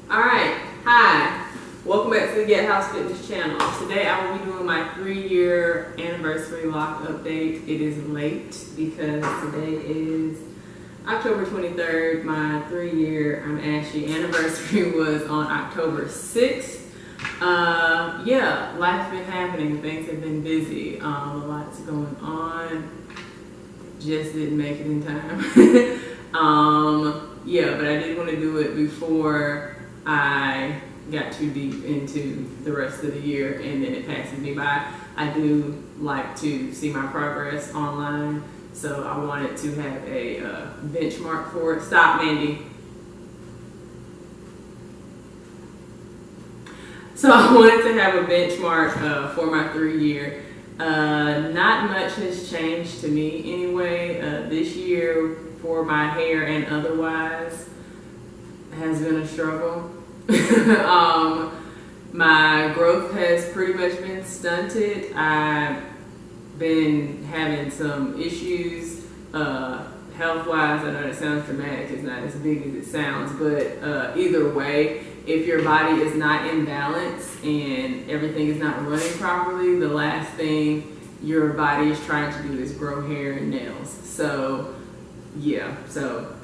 Alright, hi. Welcome back to the Gathousefitness channel. Today I will be doing my 3-year anniversary loc update. It is late because today is October 23rd. My 3-year, I'm ashy, anniversary was on October 6th. Yeah, life's been happening. Things have been busy. Lots going on. Just didn't make it in time. Yeah, but I did want to do it before I got too deep into the rest of the year and then it passes me by. I do like to see my progress online, so I wanted to have a benchmark for it. Stop, Mandy. So I wanted to have a benchmark for my 3-year. Not much has changed to me anyway. This year for my hair and otherwise has been a struggle. My growth has pretty much been stunted. I've been having some issues health-wise. I know that sounds dramatic, it's not as big as it sounds, but either way, if your body is not in balance and everything is not running properly, the last thing your body is trying to do is grow hair and nails. So yeah, so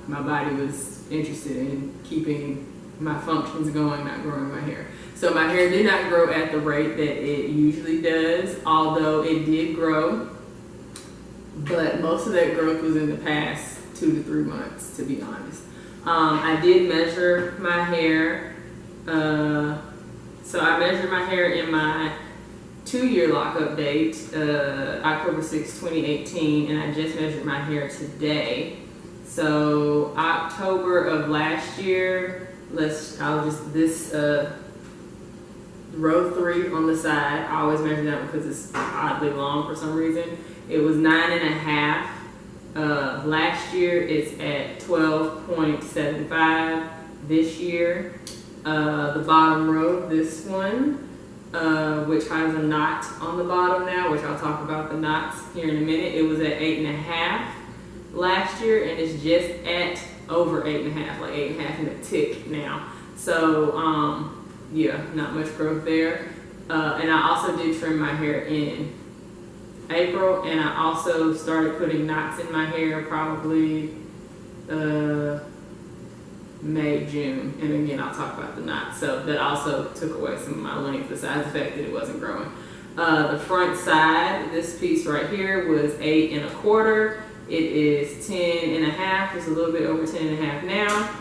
my body was interested in keeping my functions going, not growing my hair. So my hair did not grow at the rate that it usually does, although it did grow, but most of that growth was in the past 2 to 3 months, to be honest. I did measure my hair. So I measured my hair in my 2-year loc update, October 6, 2018, and I just measured my hair today. So October of last year, row 3 on the side, I always measure that one because it's oddly long for some reason. It was 9.5. Last year it's at 12.75. This year, the bottom row, this one, which has a knot on the bottom now, which I'll talk about the knots here in a minute. It was at 8.5 last year, and it's just at over 8.5, like 8.5 and a tick now. So yeah, not much growth there. And I also did trim my hair in April, and I also started putting knots in my hair probably May, June, and again I'll talk about the knots. So that also took away some of my length besides the fact that it wasn't growing. The front side, this piece right here was 8.25. It is 10.5, just a little bit over 10.5 now.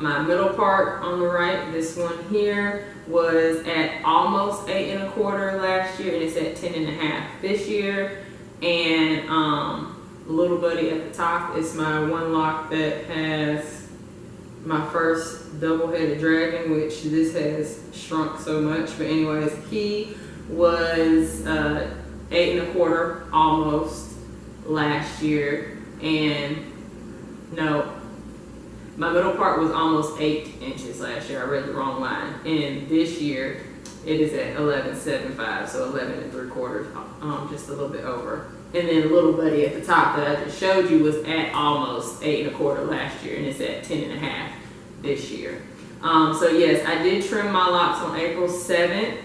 My middle part on the right, this one here, was at almost 8.25 last year, and it's at 10.5 this year. And little buddy at the top is my one loc that has my first double-headed dragon, which this has shrunk so much. But anyways, he was 8.25 almost last year, and no, my middle part was almost 8 inches last year. I read the wrong line. And this year it is at 11.75, so 11.75, just a little bit over. And then little buddy at the top that I just showed you was at almost 8.25 last year, and it's at 10.5 this year. So yes, I did trim my locs on April 7th,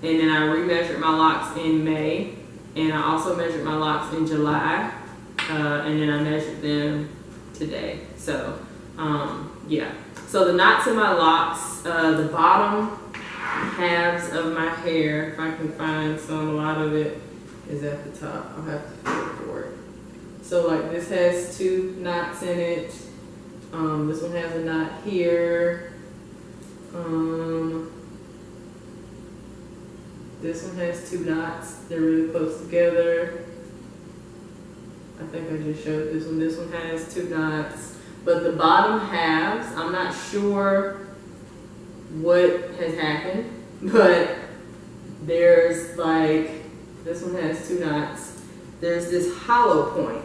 and then I remeasured my locs in May, and I also measured my locs in July, and then I measured them today. So yeah, so the knots in my locs, the bottom halves of my hair, if I can find some, a lot of it is at the top. I'll have to feel for it. So like this has 2 knots in it. This one has a knot here. This one has 2 knots. They're really close together. I think I just showed this one. This one has 2 knots. But the bottom halves, I'm not sure what has happened, but there's like, this one has 2 knots. There's this hollow point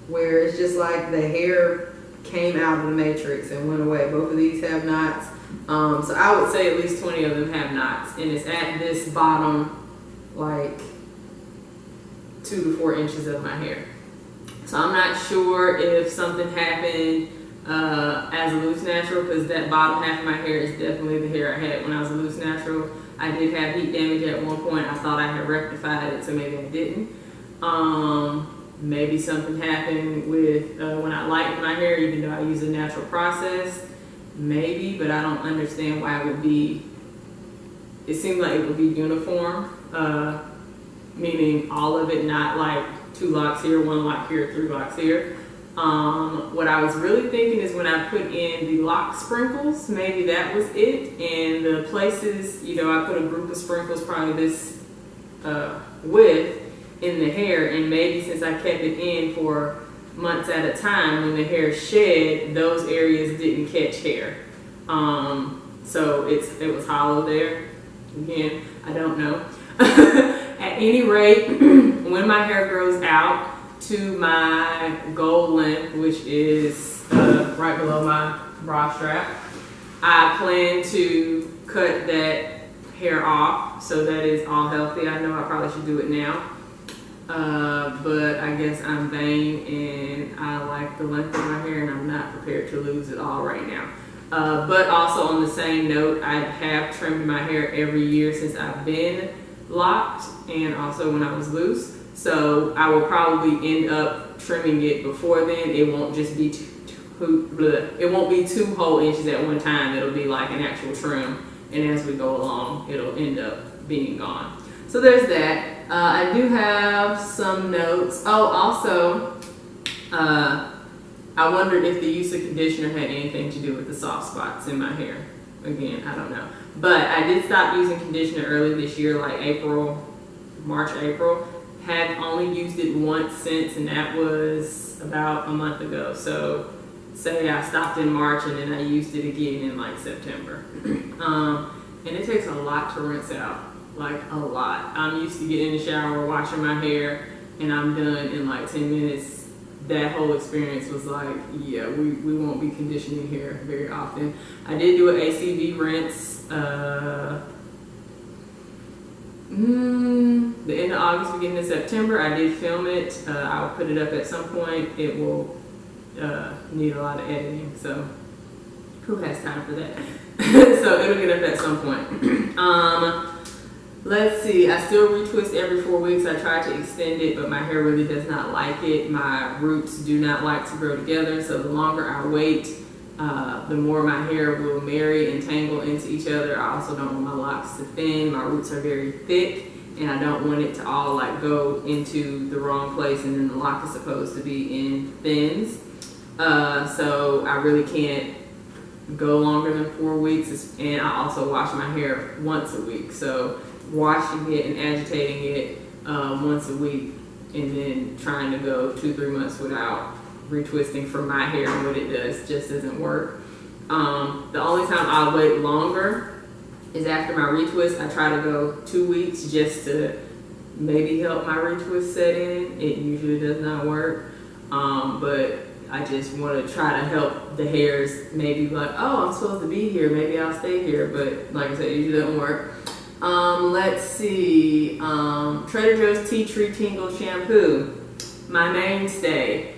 where it's just like the hair came out of the matrix and went away. Both of these have knots. So I would say at least 20 of them have knots, and it's at this bottom like 2 to 4 inches of my hair. So I'm not sure if something happened as a loose natural, because that bottom half of my hair is definitely the hair I had when I was a loose natural. I did have heat damage at one point. I thought I had rectified it, so maybe I didn't. Maybe something happened with when I lightened my hair, even though I use a natural process. Maybe, but I don't understand why it would be. It seemed like it would be uniform, meaning all of it, not like 2 locks here, 1 lock here, 3 locks here. What I was really thinking is when I put in the lock sprinkles, maybe that was it. And the places, you know, I put a group of sprinkles probably this width in the hair, and maybe since I kept it in for months at a time, when the hair shed, those areas didn't catch hair. So it was hollow there. Again, I don't know. At any rate, when my hair grows out to my goal length, which is right below my bra strap, I plan to cut that hair off, so that is all healthy. I know I probably should do it now, but I guess I'm vain and I like the length of my hair, and I'm not prepared to lose it all right now. But also on the same note, I have trimmed my hair every year since I've been locked, and also when I was loose. So I will probably end up trimming it before then. It won't just be it won't be 2 whole inches at one time. It'll be like an actual trim, and as we go along, it'll end up being gone. So there's that. I do have some notes. Oh, also, I wondered if the use of conditioner had anything to do with the soft spots in my hair. Again, I don't know. But I did stop using conditioner early this year, like March, April. Had only used it once since, and that was about a month ago. So say I stopped in March and then I used it again in like September. And it takes a lot to rinse out, like a lot. I'm used to getting in the shower, washing my hair, and I'm done in like 10 minutes. That whole experience was like, yeah, we won't be conditioning hair very often. I did do an ACV rinse the end of August, beginning of September. I did film it. I'll put it up at some point. It will need a lot of editing, so who has time for that? So it'll get up at some point. Let's see, I still retwist every 4 weeks. I try to extend it, but my hair really does not like it. My roots do not like to grow together, so the longer I wait, the more my hair will marry and tangle into each other. I also don't want my locks to thin. My roots are very thick, and I don't want it to all like go into the wrong place, and then the lock is supposed to be in thins. So I really can't go longer than 4 weeks, and I also wash my hair once a week. So washing it and agitating it once a week, and then trying to go 2-3 months without retwisting for my hair and what it does just doesn't work. The only time I'll wait longer is after my retwist. I try to go 2 weeks just to maybe help my retwist set in. It usually does not work, but I just want to try to help the hairs maybe like, oh, I'm supposed to be here, maybe I'll stay here, but like I said, it usually doesn't work. Let's see, Trader Joe's Tea Tree Tingle Shampoo, my mainstay,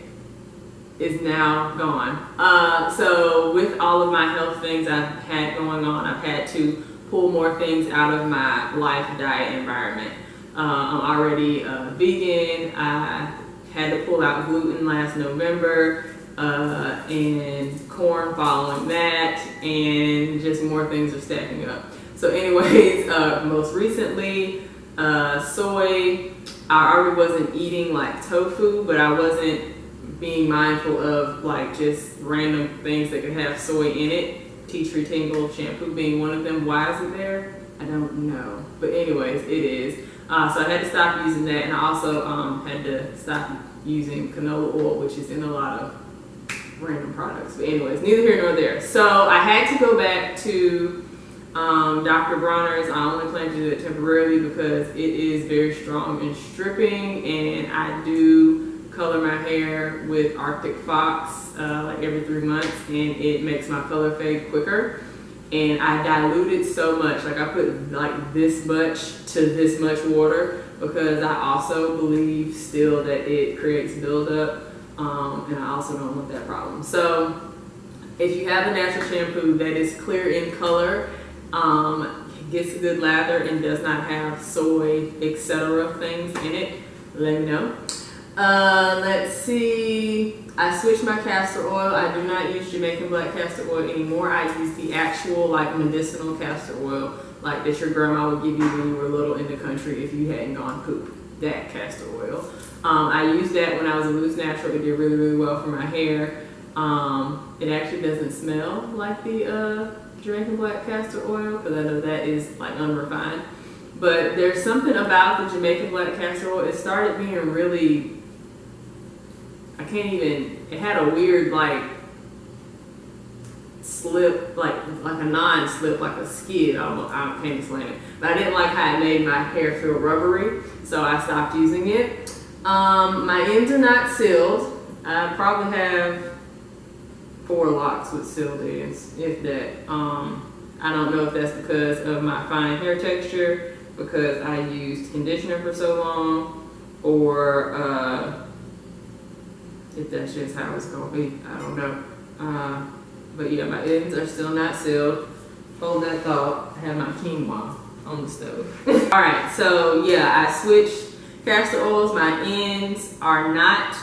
is now gone. So with all of my health things I've had going on, I've had to pull more things out of my life, diet, environment. I'm already vegan. I had to pull out gluten last November, and corn following that, and just more things are stacking up. So anyways, most recently, soy. I already wasn't eating like tofu, but I wasn't being mindful of like just random things that could have soy in it. Tea Tree Tingle shampoo being one of them. Why is it there? I don't know. But anyways, it is. So I had to stop using that, and I also had to stop using canola oil, which is in a lot of random products. But anyways, neither here nor there. So I had to go back to Dr. Bronner's. I only plan to do it temporarily because it is very strong and stripping, and I do color my hair with Arctic Fox like every 3 months, and it makes my color fade quicker. And I dilute it so much, like I put like this much to this much water, because I also believe still that it creates buildup, and I also don't want that problem. So If you have a natural shampoo that is clear in color, gets a good lather, and does not have soy, etc. things in it, let me know. Let's see. I switched my castor oil. I do not use Jamaican black castor oil anymore. I use the actual like medicinal castor oil, like that your grandma would give you when you were little in the country if you hadn't gone poop. That castor oil. I used that when I was a loose natural. It did really, really well for my hair. It actually doesn't smell like the Jamaican black castor oil, because I know that is like unrefined. But there's something about the Jamaican black castor oil. It started being really, I can't even, it had a weird like slip, like a non-slip, like a skid. I can't explain it. But I didn't like how it made my hair feel rubbery, so I stopped using it. My ends are not sealed. I probably have 4 locks with sealed ends, if that. I don't know if that's because of my fine hair texture, because I used conditioner for so long, or if that's just how it's gonna be. I don't know. But yeah, my ends are still not sealed. Hold that thought. I have my quinoa on the stove. All right, so yeah, I switched castor oils. My ends are not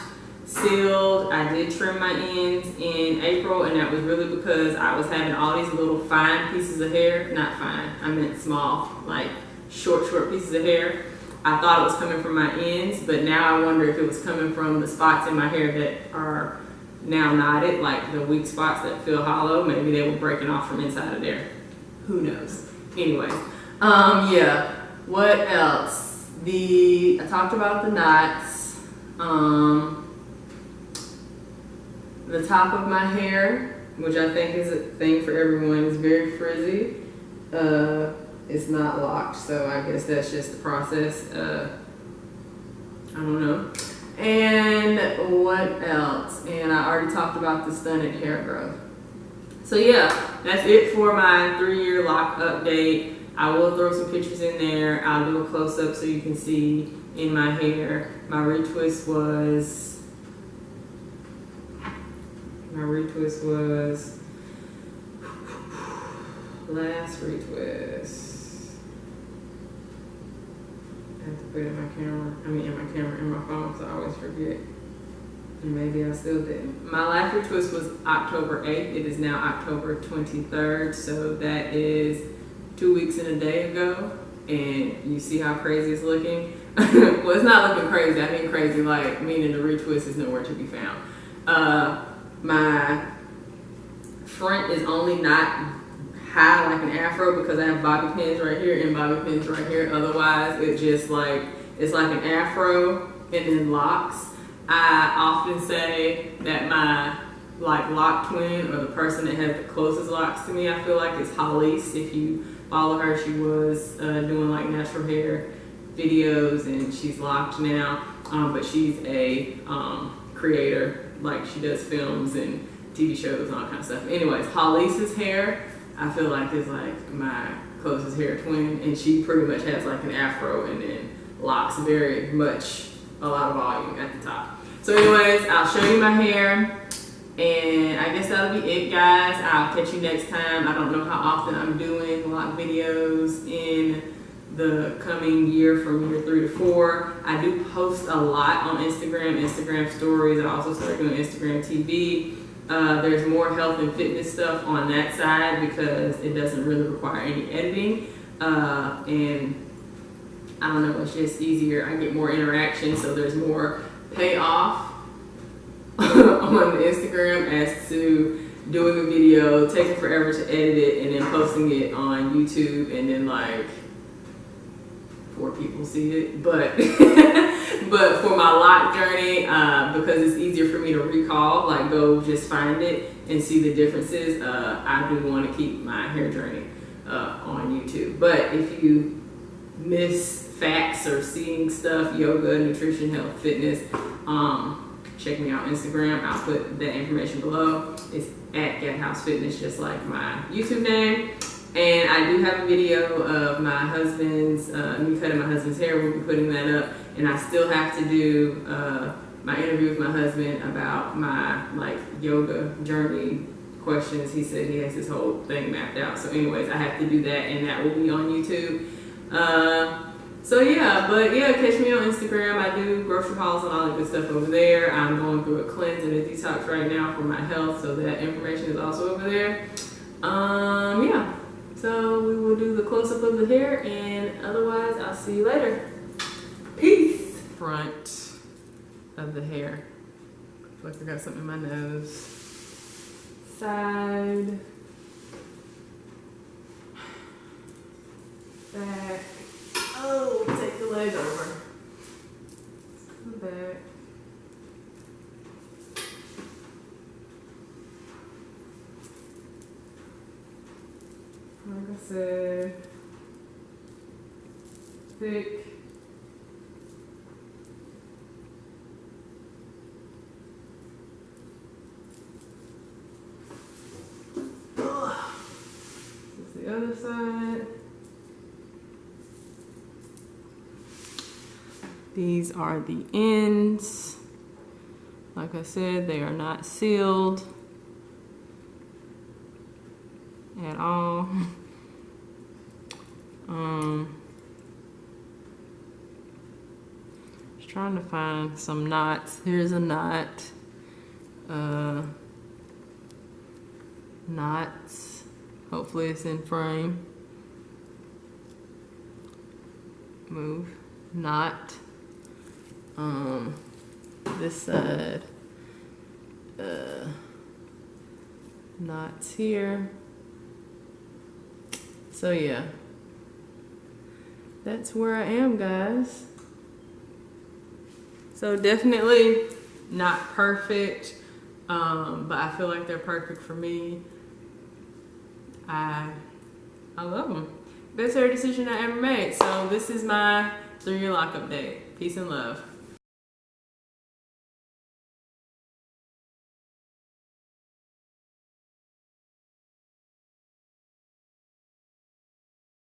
sealed. I did trim my ends in April, and that was really because I was having all these little fine pieces of hair. Not fine, I meant small, like short pieces of hair. I thought it was coming from my ends, but now I wonder if it was coming from the spots in my hair that are now knotted, like the weak spots that feel hollow. Maybe they were breaking off from inside of there. Who knows? Anyway, yeah. What else? I talked about the knots. The top of my hair, which I think is a thing for everyone, is very frizzy. It's not locked, so I guess that's just the process. I don't know. And what else? And I already talked about the stunted hair growth. So yeah, that's it for my 3-year loc update. I will throw some pictures in there. I'll do a close-up so you can see in my hair. My retwist was last retwist. I have to put it in my camera. In my phone, so I always forget. And maybe I still didn't. My last retwist was October 8th. It is now October 23rd, so that is 2 weeks and a day ago. And you see how crazy it's looking? Well, it's not looking crazy. I mean crazy, like meaning the retwist is nowhere to be found. My front is only not high like an afro because I have bobby pins right here and bobby pins right here. Otherwise, it's just like, it's like an afro and then locks. I often say that my like lock twin, or the person that has the closest locks to me, I feel like, is Hollis. If you follow her, she was doing like natural hair videos, and she's locked now, but she's a creator. Like, she does films and TV shows and all kind of stuff. Anyways, Hollis's hair, I feel like, is like my closest hair twin, and she pretty much has like an afro and then locks, very much a lot of volume at the top. So anyways, I'll show you my hair, and I guess that'll be it, guys. I'll catch you next time. I don't know how often I'm doing loc videos in the coming year, from year 3 to 4. I do post a lot on Instagram stories. I also started doing Instagram TV. There's more health and fitness stuff on that side because it doesn't really require any editing. And I don't know, it's just easier. I get more interaction, so there's more payoff on Instagram as to doing a video, taking forever to edit it, and then posting it on YouTube, and then like 4 people see it. But but for my loc journey, because it's easier for me to recall, like go just find it and see the differences, I do want to keep my hair journey on YouTube. But if you miss facts or seeing stuff, yoga, nutrition, health, fitness, check me out on Instagram. I'll put that information below. It's at Gathousefitness, just like my YouTube name. And I do have a video of my husband's, me cutting my husband's hair. We'll be putting that up. And I still have to do my interview with my husband about my like yoga journey questions. He said he has his whole thing mapped out. So anyways, I have to do that, and that will be on YouTube. So yeah, but yeah, catch me on Instagram. I do grocery hauls and all that good stuff over there. I'm going through a cleanse and a detox right now for my health, so that information is also over there. Yeah, so we will do the close-up of the hair, and otherwise I'll see you later. Peace. Front of the hair. Look, I got something in my nose. Side. Back. Oh, take the leg over. Come back. Like I said, thick. This is the other side. These are the ends. Like I said, they are not sealed at all. Just trying to find some knots. Here's a knot. Knots. Hopefully it's in frame. Move. Knot. This side. Knots here. So yeah, that's where I am, guys. So definitely not perfect, but I feel like they're perfect for me. I love them. Best hair decision I ever made. So this is my 3-year lock update. Peace and love.